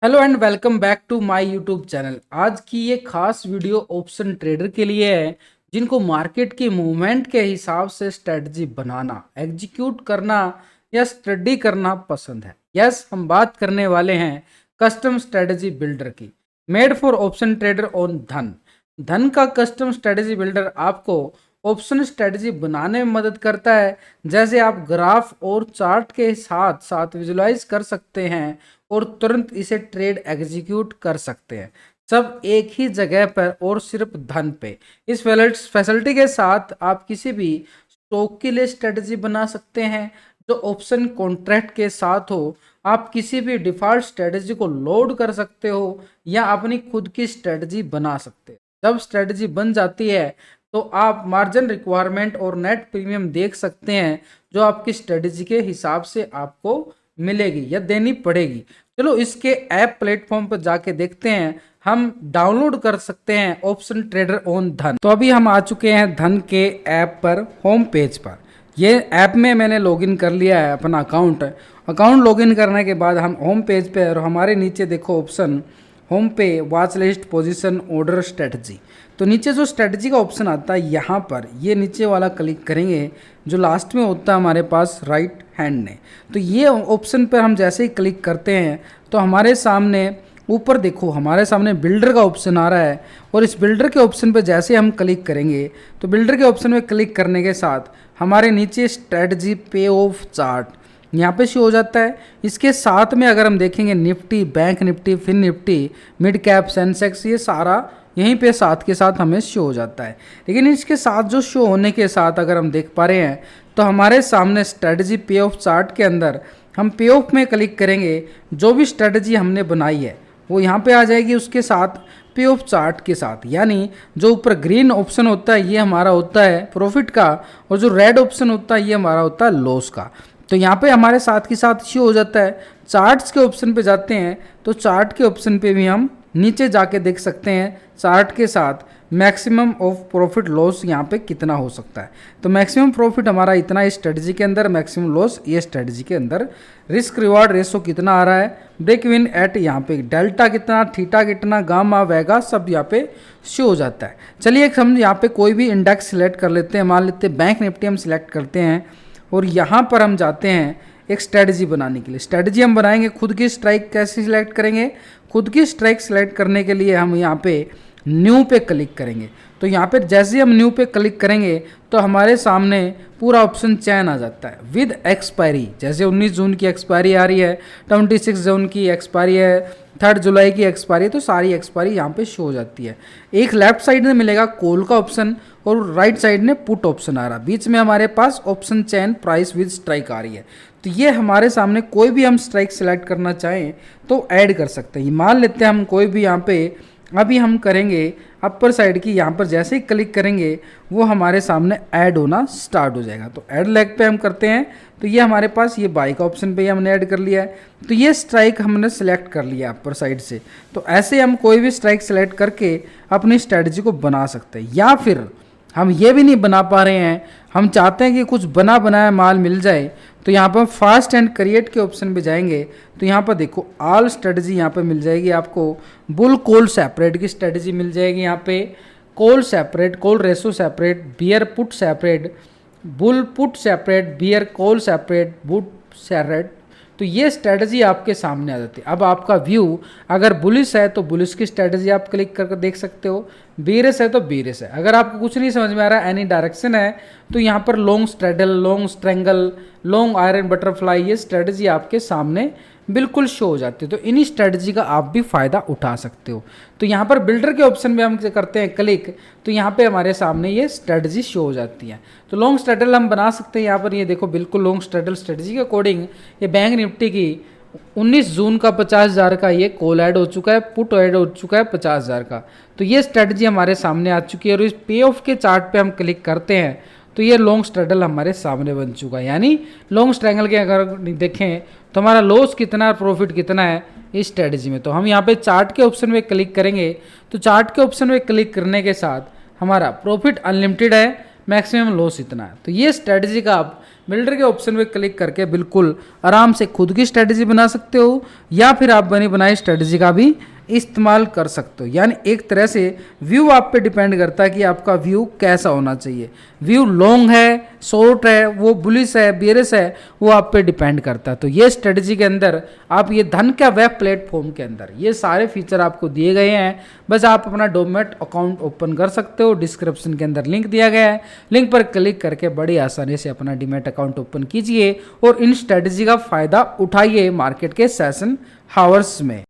Hello and welcome back to my YouTube channel. आज की ये खास वीडियो ऑप्शन ट्रेडर के लिए है जिनको मार्केट की मूवमेंट के हिसाब से स्ट्रेटजी बनाना, एग्जीक्यूट करना या स्टडी करना पसंद है। यस, हम बात करने वाले हैं कस्टम स्ट्रेटजी बिल्डर की, made for option trader on धन। धन का कस्टम स्ट्रेटजी बिल्डर आपको ऑप्शन स्ट्रेटजी बनाने में मदद करता है। जैसे आप ग्राफ और चार्ट के साथ साथ विजुलाइज कर सकते हैं और तुरंत इसे ट्रेड एग्जीक्यूट कर सकते हैं, सब एक ही जगह पर और सिर्फ धन पे। इस फैसिलिटी के साथ आप किसी भी स्टॉक के लिए स्ट्रेटजी बना सकते हैं जो ऑप्शन कॉन्ट्रैक्ट के साथ हो। आप किसी भी डिफॉल्ट स्ट्रेटजी को लोड कर सकते हो या अपनी खुद की स्ट्रेटजी बना सकते हैं। जब स्ट्रेटजी बन जाती है तो आप मार्जिन रिक्वायरमेंट और नेट प्रीमियम देख सकते हैं जो आपकी स्ट्रेटजी के हिसाब से आपको मिलेगी या देनी पड़ेगी। चलो इसके ऐप प्लेटफॉर्म पर जाके देखते हैं। हम डाउनलोड कर सकते हैं ऑप्शन ट्रेडर ऑन धन। तो अभी हम आ चुके हैं धन के ऐप पर, होम पेज पर। ये ऐप में मैंने लॉगिन कर लिया है अपना अकाउंट लॉगिन करने के बाद हम होम पेज पे, और हमारे नीचे देखो ऑप्शन होम पे watch list position order strategy. तो नीचे जो स्ट्रेटजी का ऑप्शन आता है यहाँ पर, ये नीचे वाला क्लिक करेंगे जो लास्ट में होता है हमारे पास राइट हैंड ने। तो ये ऑप्शन पर हम जैसे ही क्लिक करते हैं तो हमारे सामने ऊपर देखो, हमारे सामने बिल्डर का ऑप्शन आ रहा है। और इस बिल्डर के ऑप्शन पर जैसे हम क्लिक करेंगे तो बिल्डर के ऑप्शन में क्लिक करने के साथ हमारे नीचे स्ट्रेटजी पे ऑफ चार्ट यहाँ पे शो हो जाता है। इसके साथ में अगर हम देखेंगे Nifty, bank Nifty, Fin Nifty, mid cap, Sensex, ये सारा यहीं पे साथ के साथ हमें शो हो जाता है। लेकिन इसके साथ जो शो होने के साथ अगर हम देख पा रहे हैं तो हमारे सामने स्ट्रेटजी पे ऑफ चार्ट के अंदर हम पे ऑफ में क्लिक करेंगे, जो भी स्ट्रेटजी हमने बनाई है वो यहाँ पे आ जाएगी उसके साथ पे ऑफ चार्ट के साथ। यानी जो ऊपर ग्रीन ऑप्शन होता है ये हमारा होता है प्रॉफिट का, और जो रेड ऑप्शन होता है ये हमारा होता है लॉस का। तो यहाँ पे हमारे साथ के साथ शो हो जाता है। चार्ट्स के ऑप्शन पे जाते हैं तो चार्ट के ऑप्शन पे भी हम नीचे जाके देख सकते हैं चार्ट के साथ मैक्सिमम ऑफ प्रॉफिट लॉस यहाँ पे कितना हो सकता है। तो मैक्सिमम प्रॉफिट हमारा इतना इस स्ट्रेटजी के अंदर, मैक्सिमम लॉस ये स्ट्रेटजी के अंदर, रिस्क रिवार्ड रेशो कितना आ रहा है, ब्रेक इवन एट यहाँ पे डेल्टा कितना, थीटा कितना, गामा, वेगा, सब यहाँ पे शो हो जाता है। चलिए हम यहाँ पे कोई भी इंडेक्स सिलेक्ट कर लेते हैं। मान लेते हैं बैंक निफ्टी हम सिलेक्ट करते हैं और यहाँ पर हम जाते हैं एक स्ट्रेटजी बनाने के लिए। स्ट्रेटजी हम बनाएंगे, खुद की स्ट्राइक कैसे सिलेक्ट करेंगे, खुद की स्ट्राइक सिलेक्ट करने के लिए हम यहाँ पे न्यू पे क्लिक करेंगे। तो यहाँ पे जैसे हम न्यू पे क्लिक करेंगे तो हमारे सामने पूरा ऑप्शन चयन आ जाता है विद एक्सपायरी। जैसे 19 जून की एक्सपायरी आ रही है, 26 जून की एक्सपायरी है, 3 जुलाई की एक्सपायरी, तो सारी एक्सपायरी यहाँ पे शो हो जाती है। एक लेफ्ट साइड में मिलेगा कॉल का ऑप्शन और राइट साइड में पुट ऑप्शन आ रहा है। बीच में हमारे पास option chain price with strike आ रही है। तो ये हमारे सामने कोई भी हम स्ट्राइक सेलेक्ट करना चाहें तो ऐड कर सकते हैं। मान लेते हैं हम कोई भी यहाँ पे अभी हम करेंगे अपर साइड की, यहाँ पर जैसे ही क्लिक करेंगे वो हमारे सामने ऐड होना स्टार्ट हो जाएगा। तो ऐड लेग पे हम करते हैं तो ये हमारे पास ये बाई का ऑप्शन पे ही हमने ऐड कर लिया है। तो ये स्ट्राइक हमने सेलेक्ट कर लिया अपर साइड से। तो ऐसे हम कोई भी स्ट्राइक सेलेक्ट करके अपनी स्ट्रेटजी को बना सकते हैं। या फिर हम ये भी नहीं बना पा रहे हैं, हम चाहते हैं कि कुछ बना बनाया माल मिल जाए, तो यहाँ पर फास्ट एंड क्रिएट के ऑप्शन पे जाएंगे तो यहाँ पर देखो ऑल स्ट्रेटजी यहाँ पे मिल जाएगी आपको। बुल कॉल सेपरेट की स्ट्रेटजी मिल जाएगी यहाँ पे, call separate, call ratio separate, bear put separate, bull put separate, bear call separate, बुट सेपरेट। तो ये स्ट्रेटजी आपके सामने आ जाती है। अब आपका व्यू अगर बुलिश है तो बुलिश की स्ट्रेटजी आप क्लिक करके देख सकते हो, बीरिश है तो बीरिश है। अगर आपको कुछ नहीं समझ में आ रहा है, एनी डायरेक्शन है, तो यहाँ पर long straddle, long strangle, long iron butterfly, ये स्ट्रेटजी आपके सामने बिल्कुल शो हो जाती है। तो इन्हीं स्ट्रेटजी का आप भी फ़ायदा उठा सकते हो। तो यहाँ पर बिल्डर के ऑप्शन में हम करते हैं क्लिक तो यहाँ पे हमारे सामने ये स्ट्रेटजी शो हो जाती है। तो लॉन्ग स्ट्रेडल हम बना सकते हैं। यहाँ पर ये देखो बिल्कुल लॉन्ग स्ट्रेडल स्ट्रेटजी के अकॉर्डिंग ये बैंक निफ्टी की 19 जून का 50,000 का ये कॉल ऐड हो चुका है, पुट ऐड हो चुका है 50,000 का। तो ये स्ट्रेटजी हमारे सामने आ चुकी है। और इस पे ऑफ के चार्ट पे हम क्लिक करते हैं तो ये लॉन्ग स्ट्रेडल हमारे सामने बन चुका है। यानी लॉन्ग स्ट्रैंगल के अगर देखें तो हमारा लॉस कितना, प्रॉफिट कितना है इस स्ट्रेटजी में। तो हम यहाँ पे चार्ट के ऑप्शन में क्लिक करेंगे तो चार्ट के ऑप्शन में क्लिक करने के साथ हमारा प्रॉफिट अनलिमिटेड है, मैक्सिमम लॉस इतना है। तो ये स्ट्रेटजी का आप बिल्डर के ऑप्शन पे क्लिक करके बिल्कुल आराम से खुद की स्ट्रेटजी बना सकते हो, या फिर आप बनी बनाई स्ट्रेटजी का भी इस्तेमाल कर सकते हो। यानी एक तरह से व्यू आप पे डिपेंड करता है कि आपका व्यू कैसा होना चाहिए। व्यू लॉन्ग है, शॉर्ट है, वो बुलिश है, बेरिश है, वो आप पे डिपेंड करता है। तो ये स्ट्रेटजी के अंदर आप ये धन का वेब प्लेटफॉर्म के अंदर ये सारे फीचर आपको दिए गए हैं। बस आप अपना डोमेट अकाउंट ओपन कर सकते हो, डिस्क्रिप्शन के अंदर लिंक दिया गया है, लिंक पर क्लिक करके बड़ी आसानी से अपना डीमैट अकाउंट ओपन कीजिए और इन स्ट्रेटजी का फायदा उठाइए मार्केट के सेशन हावर्स में।